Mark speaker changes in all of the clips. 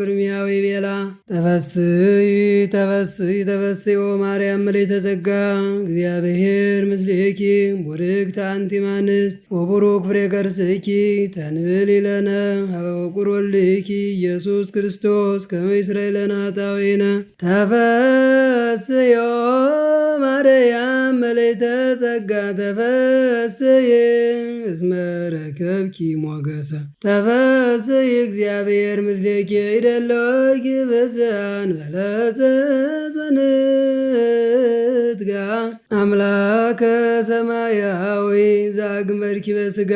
Speaker 1: ቅድሚያዊ ቤላ ተፈስይ ተፈስይ ተፈስዮ ማርያም ምልዕተ ጸጋ እግዚአብሔር ምስሌኪ ቡርክት አንቲ እምአንስት ወቡሩክ ፍሬ ከርስኪ ተንብል ይለነ ሀበ በኩር ወልድኪ ኢየሱስ ክርስቶስ ከመ ይስረይ ለነ ኃጣውኢነ ተፈስዮ ማርያም ምልዕተ ጸጋ ተፈስይ እስመ ረከብኪ ሞገሰ ተፈስይ እግዚአብሔር ምስሌኪ ይደለወኪ ብፅዓን በለጽት ወንትጋ አምላከ ሰማያዊ ዘአግመርኪ በሥጋ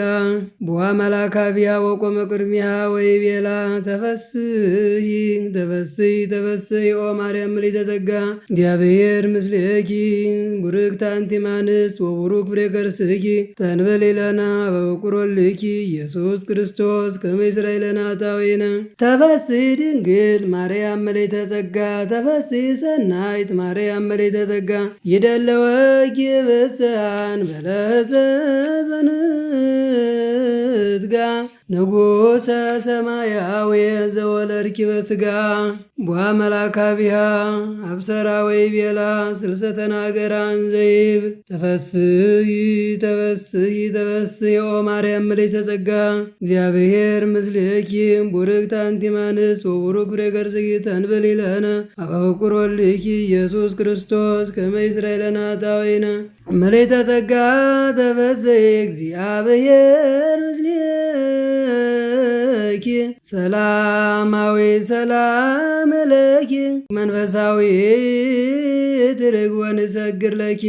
Speaker 1: ቦአ መላካቢያ ወቆመ ቅድሚያ ወይቤላ ተፈስይ ተፈስይ ተፈስይ ኦ ማርያም ምልዕተ ጸጋ እግዚአብሔር ምስሌኪ ቡርክት አንቲ እምአንስት ወቡሩክ ፍሬ ከርስኪ ተንበል ይለነ ሀበ በኩር ወልድኪ ኢየሱስ ክርስቶስ ከመ ይስረይ ለነ ኃጣውኢነ ተፈስይ ድንግል ማርያም ምልዕተ ጸጋ ተፈስይ ሰናይት ማርያም ምልዕተ ጸጋ ይደለወኪ ብፅዓን በለጽት ወንትጋ ንጉሠ ሰማያዊ ዘወለድኪ በሥጋ ቦአ መላካቢሃ አብሰራ ወይቤላ ስልሰ ተናገራን ዘይብል ተፈስይ ተፈስይ ተፈስይ ኦ ማርያም ምልዕተ ጸጋ እግዚአብሔር ምስሌኪ ቡርክት አንቲ እምአንስት ወቡሩክ ፍሬ ከርስኪ ተንበል ይለነ ሀበ በኩር ወልድኪ ኢየሱስ ክርስቶስ ከመ ይስረይ ለነ ኃጣውኢነ ምልዕተ ጸጋ ተፈስይ እግዚአብሔር ምስሌኪ ሰላማዊ ሰላም ለኪ መንፈሳዊ ትርግወ ንሰግር ለኪ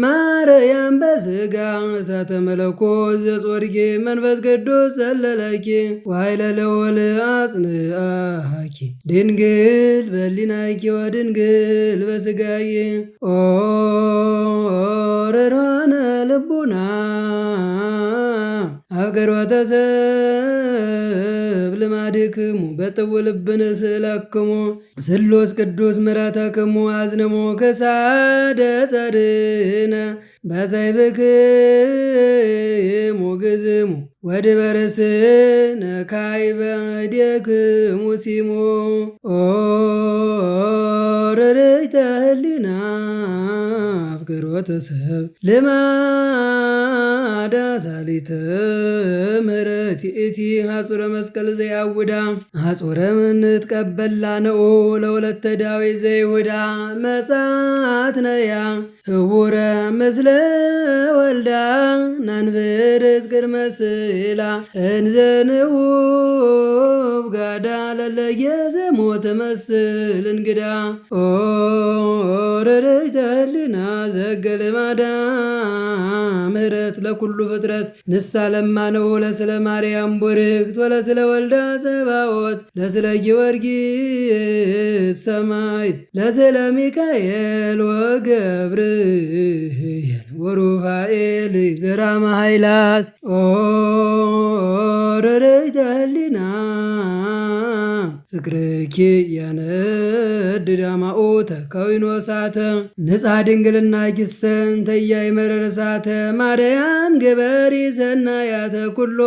Speaker 1: ማርያም በሥጋ እሳተ መለኮት ዘጾርኪ መንፈስ ቅዱስ ጸለለኪ ወኃይለ ልዑል አጽንአኪ ድንግል በሊናኪ ወድንግል በሥጋዬ ኦ ርኅራኄነ ልቡና አፍቀርወተ ሰብ ልማድክሙ በጥው ልብነ ስእለክሙ ስሉስ ቅዱስ ምሕረተክሙ አዝንሙ ክሳደ ጸድነ በሰይፍክሙ ግዝሙ ወድበረ ስነ ካዕበ እዴክሙ ሲሙ ኦ ርርይተ ህሊና አፍቅሮተ ሰብ ልማዳ ሳሊተ ምሕረት ይእቲ ሐጹረ መስቀል ዘያውዳ ሐጹረ ምንት ቀበላ ነኦ ለወለተ ዳዊት ዘይሁዳ መጻት ነያ ህቡረ ምስለ ወልዳ ናንብር ቅድመ ስእላ እንዘንውብ ጋዳ ለለየ ዘሞተ መስል እንግዳ ኦ ርርይተ ህሊና ዘገለማዳ ምሕረት ለኩሉ ፍጥረት ንሳ ለማነው ለስለ ማርያም ቡርክት ወለስለ ወልዳ ጸባዖት ለስለ ጊዮርጊስ ሰማዕት ለስለ ሚካኤል ወገብርኤል ወሩፋኤል ዘራማ ኃይላት ኦ ርርይተ ህሊና ፍቅርኪ ያነድድ አማኦተ ከዊኖ እሳተ ንጻ ድንግልና ኪሰን ተያይ መረረ እሳተ ማርያም ገበሪ ሰናያተ ኩሎ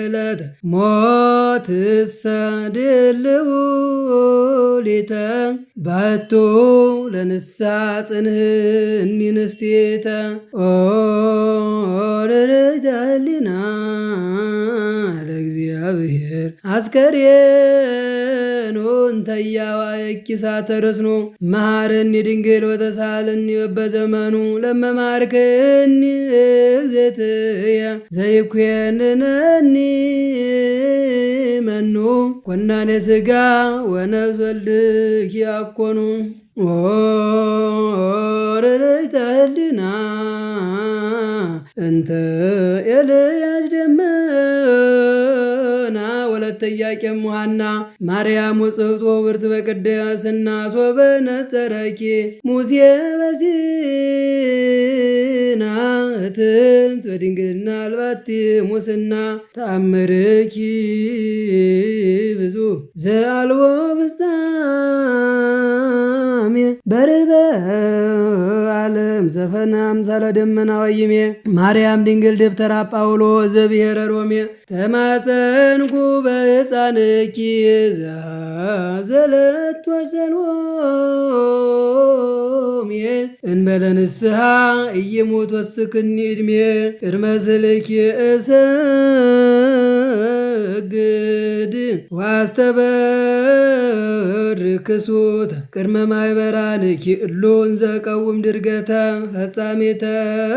Speaker 1: ዕለተ ሞትሰ ድልው ሊተ ባቶ ለንሳ ጽንህኒ ንስቴተ ኦ ርርይተ ህሊና ለእግዚአብሔር አስከሬኑን ተያዋ የኪሳተ ርስኑ መሃረኒ ድንግል ወተሳልኒ በበዘመኑ ለመማርከኒ እግዝእትየ ዘይኮንነኒ መኑ ኮናኔ ሥጋ ወነፍስ ወልድኪ አኮኑ ኦ ርርይተ ህሊና እንተ ኤልያስ ደመና ወለተ ኢያቄም ሐና ማርያም ውጽሕት ወብርት በቅድስና ሶበ ነጸረኪ ሙሴ በሲና እትንት በድንግልና አልባቲ ሙስና ተአምርኪ ብዙ ዘአልቦ ፍጻሜ በርበ ዓለም ዘፈን ቀጠነ አምሳለ ደመና ወይሜ ማርያም ድንግል ደብተራ ጳውሎስ ዘብሔረ ሮሜ ተማፀንኩ በሕፃንኪ ዘለቶ ሰሎሜ እንበለ ንስሐ እየሞት ወስክኒ ዕድሜ ቅድመ ስልኪ እሰግድ ዋስተበር ክሱት ቅድመ ማይበራንኪ እሎን ዘቀውም ድርገተ ፈጻሜተ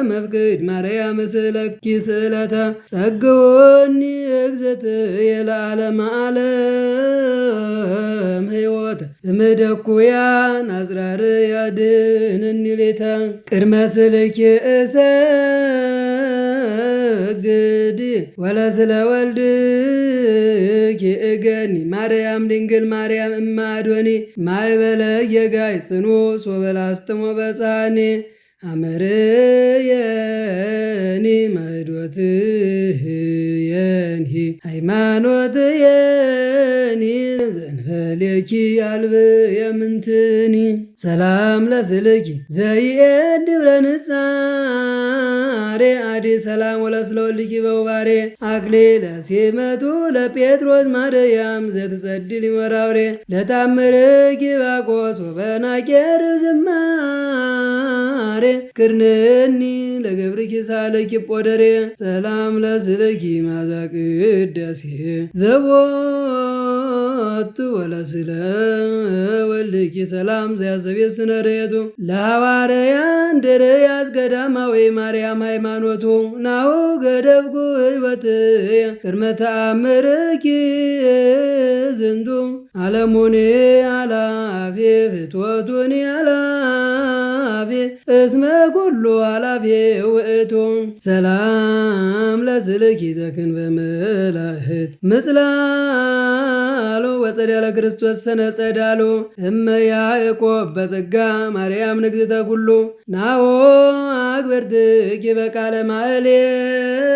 Speaker 1: መፍቅድ ማርያም ስለኪ ስእለተ ጸግወኒ እግዝእትየ ለዓለመ ዓለም ሕይወት እምደኩያን አጽራር ያድኅነኒ ሌተ ቅድመ ስልኪ እሰግድ ወለስለ ወልድኪ እገኒ ማርያም ድንግል ማርያም እማ አዶኒ ማይበለ የጋይ ጽኑ ሶበላስተሞ በጻኔ አመርየኒ ማይዶትየኒ ሃይማኖትየኒ ዘንበሌኪ አልብ የምንትኒ ሰላም ለስልኪ ዘይኤድብ ለንጻሬ አዲ ሰላም ወለስለወልኪ በውባሬ አክሊለ ሲመቱ ለጴጥሮስ ማርያም ዘትጸድል ይመራውሬ ለታምርኪ ባቆስ ወበናቄር ዝማሬ ክርንኒ ለገብርኪ ሳለኪ ጶደሬ ሰላም ለስልኪ ማዛ ቅዳሴ ዘቦቱ ወለስለ ወልኪ ሰላም ዘያዘቤት ስነርየቱ ለሐዋርያን ድርያስ ገዳማዊ ማርያም ሃይማኖቱ ናሁ ገደብኩ ሕይወትየ ቅድመ ተአምርኪ ዝንቱ ዓለሙኒ አላፌ ፍትወቱኒ አላፌ እስመ ኩሉ አላፌ ውእቱ ሰላም ለስልኪ ዘክንፈ መላእክት ምጽላሉ ወጸዳለ ክርስቶስ ሰነ ጸዳሉ እመ ያዕቆብ በጸጋ ማርያም ንግሥተ ኩሉ ናሆ አግብርትኪ በቃለ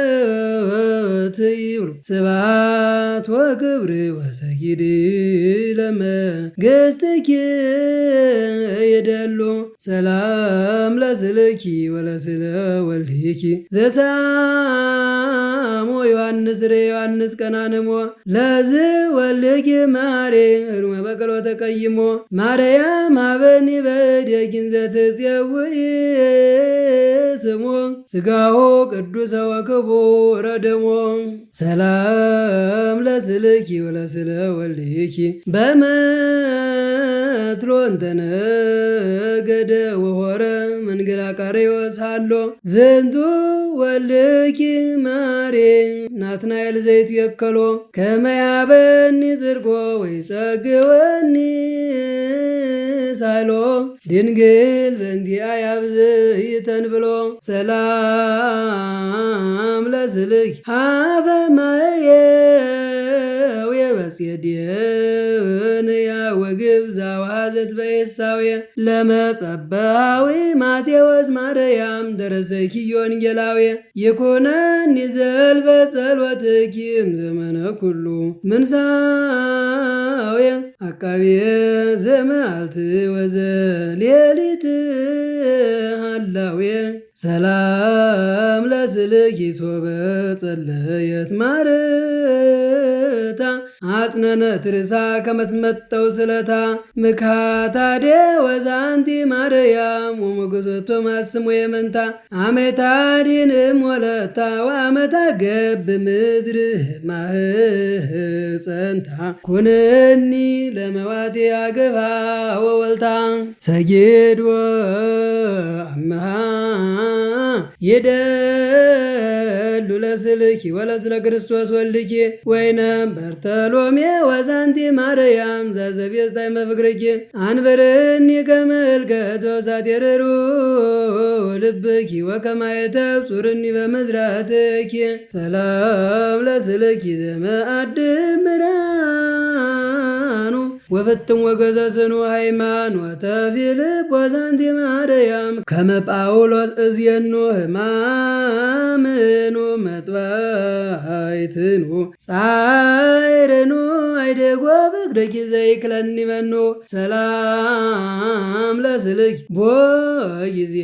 Speaker 1: ማሕሌት ይብሉ ስብሐት ወክብር ወሰጊድ ለመንግሥትኪ ይደሉ ሰላም ለስልኪ ወለስለ ወልድኪ ዘሳሞ ዮሐንስ ሬ ዮሐንስ ቀናንሞ ለዝ ወልድኪ ማሬ እሩመ በቀሎ ተቀይሞ ማርያም አበኒ በደጊን ዘትፄውኢ ስሞ ስጋሆ ቅዱሰ ወክቡረ ደሞ ሰላም ለስልኪ ወለስለ ወልድኪ በመትሎ እንተነገደ ወሆረ መንገላ ቃሬዎስ ሃሎ ዝንቱ ወልድኪ ማሬ ናትናኤል ዘይት የከሎ ከመያበኒ ጽድቆ ወይ ጸግወኒ ሳሎ ድንግል በእንቲአ ያብዝይተን ብሎ ሰላም ለስልኪ ሀበ ማየው የበጽየድየንያ ወግብ ዛዋዘት በኤሳውየ ለመጸባዊ ማቴዎስ ማርያም ደረሰኪ ወንጌላውየ ይኩነኒ ዘልፈ ጸሎትኪም ዘመነ ኩሉ ምንሳውየ አቃብየ ዘመዓልት ወዘሌሊት ሃላውየ ሰላም ለስልኪ ሶበ ጸለየት ማርታ አጥነነ ትርሳ ከመትመጠው ስለታ ምካታዴ ወዛንቲ ማርያም ወሞገሶቶ ማስሞ የመንታ አሜታዲንም ወለታ ወአመታ ገብ ምድር ማህፀንታ ኩንኒ ለመዋቴ አገባ ወወልታ ሰጊድ ወአምሃ ይደሉ ለስልኪ ወለስለ ክርስቶስ ወልድኪ ወይነም በርተሎሜ ወዛንቲ ማርያም ዘዘቤስታይ መፍቅርኪ አንብርኒ ከመልከት ወሳቴርሩ ልብኪ ወከማየተብ ጹርኒ በመዝራትኪ ሰላም ለስልኪ ዘመአድም ምራኑ ወፍትም ወገዘስኑ ሃይማኖተ ፊልጵ ወዛንቲ ማርያም ከመ ጳውሎስ እዝየኑ ህማምኑ መጥባይ ሰማይትኑ ጻይረኑ አይደጎ በግረኪ ዘይክለኒ መኖ ሰላም ለስልክ ቦ ጊዜ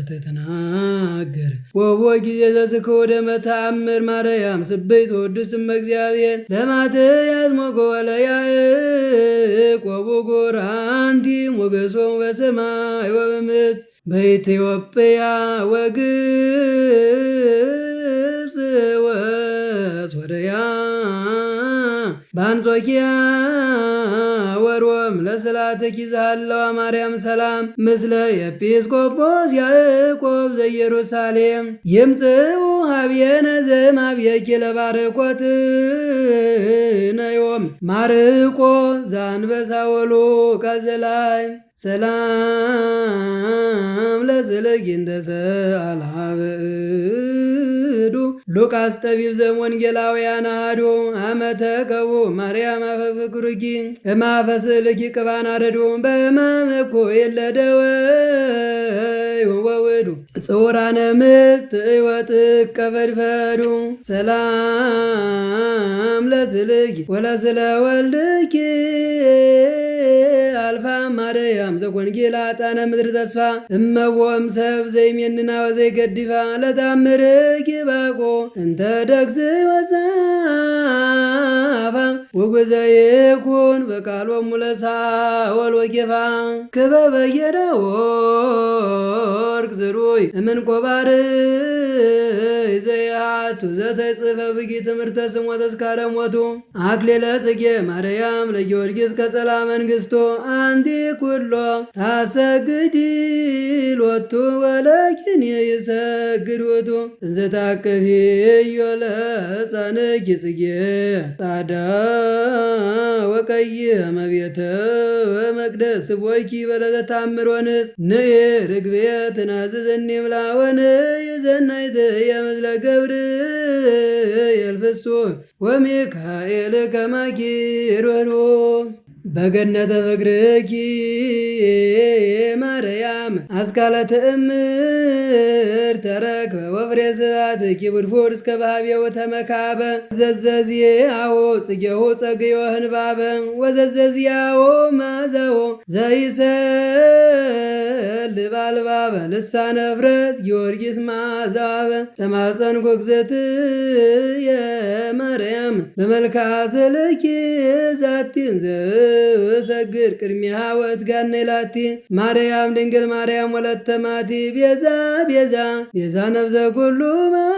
Speaker 1: ዘተናገር ወቦ ጊዜ ዘዝከ ወደ መተአምር ማርያም ስብይት ወድስ እግዚአብሔር ለማተ ያዝሞጎ ወለያዕቆብ ጎራንቲ ሞገሶሙ በሰማይ ወበምድር በኢትዮጵያ ወግብፅ ወሶርያ በአንጾኪያ ወሮም ለስላተኪ ዘሃለዋ ማርያም ሰላም ምስለ ኤጲስቆጶስ ያዕቆብ ዘኢየሩሳሌም ይምጽኡ ሀብየነ ዘማብየኪ ለባርኮት ነዮም ማርቆ ዘአንበሳ ወሉቃስ ዘላይ ሰላም ለስልክ እንተሰ አልሃብዱ ሉቃስ ጠቢብ ዘወንጌላውያን አሐዱ አመተ ከቡ ማርያም አፈፍቅሩኪ እማፈስልኪ ቅባን አረዱ በመምኮ የለደወ ወውዱ ጽውራነ ምት ሕይወት ቀፈድፈዱ ሰላም ለስልኪ ወለስለ ወልድኪ አልፋ ማርያም ዘኮንጌላ ጣነ ምድር ተስፋ እመቦም ሰብ ዘይሜንና ወዘይገድፋ ለታምርኪ ባቆ እንተ ደግስ ወዛፋ ወጎዘይኩን በቃሎሙ ለሳኦል ወኬፋ ክበበየረ ወርቅ ዝሩይ እምንቆባር ዘይሃቱ ዘተጽፈ ብጊ ትምህርተ ስሞ ተስካረ ሞቱ አክሊለ ጽጌ ማርያም ለጊዮርጊስ ቀጸላ መንግስቶ አንቲ ኩሎ ታሰግዲ ሎቱ ወለኪን ይሰግድ ውእቱ እንዘ ታቅፊዮ ለሕፃንኪ ጽጌ ጣዳ ወቀይ እመቤተ ወመቅደስ ቦይኪ በለተ ታምር ወንጽ ንኢ ርግቤ ትናዝዘኒ ብላ ወንኢ ዘናይት የምስለ ገብርኤል ፍጹም ወሚካኤል ከማኪ ሮሮ በገነተ ፍቅርኪ ማርያም አስካለ ትእምር ተረክበ ወፍሬ ስብሐትኪ ብድፉር እስከ ባህቤው ተመካበ ዘዘዚያዎ ጽጌሁ ጸግዮ ህንባበ ወዘዘዚያዎ ማዛዎ ዘይሰል ባልባበ ልሳነ ፍረት ጊዮርጊስ ማዛበ ተማጸንኩ እግዝእትየ ማርያም በመልክዓ ስልኪ ዛቲን ሰግድ ቅድሚያ ወስጋነ ላቲ ማርያም ድንግል ማርያም ወለተ ማቲ ቤዛ ቤዛ ቤዛ ነፍሰ ኩሉ ማቲ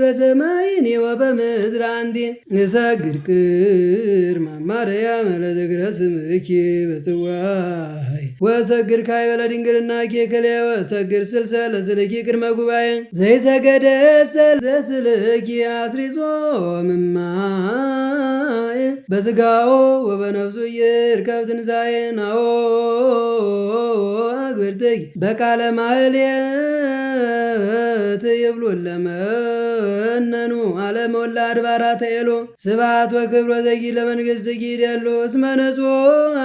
Speaker 1: በሰማይኒ ወበምድር አንቲ ንሰግድ ቅድመ ማርያም ለዝክረ ስምኪ በጽዋይ ወሰግድ ካይበለ ድንግልናኪ ክልኤ ወሰግድ ስልሰ ለስልኪ ቅድመ ጉባኤ ዘይሰገደ ዘስልኪ አስሪጾ ምማየ በስጋኦ ወበነፍሱ ይርከብ ትንሣኤ ናኦ አግብርትኪ በቃለ ማህሌት ይብሉን ለመነኑ ዓለመ ወላ አድባራተ ኤሎ ስብሐት ወክብር ወዘጊ ለመንግሥትኪ ይደሉ እስመ ነጽሖ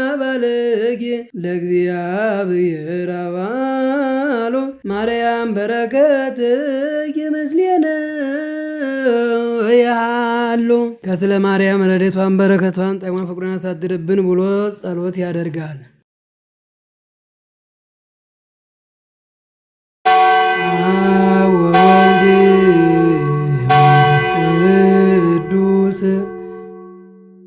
Speaker 1: አባልኪ ለእግዚአብሔር አባሎ ማርያም በረከትኪ ምስሌነ ያሉ ከስለ ማርያም ረድኤቷን በረከቷን ጣዕሟን ፍቅሯን ያሳድርብን ብሎ ጸሎት ያደርጋል።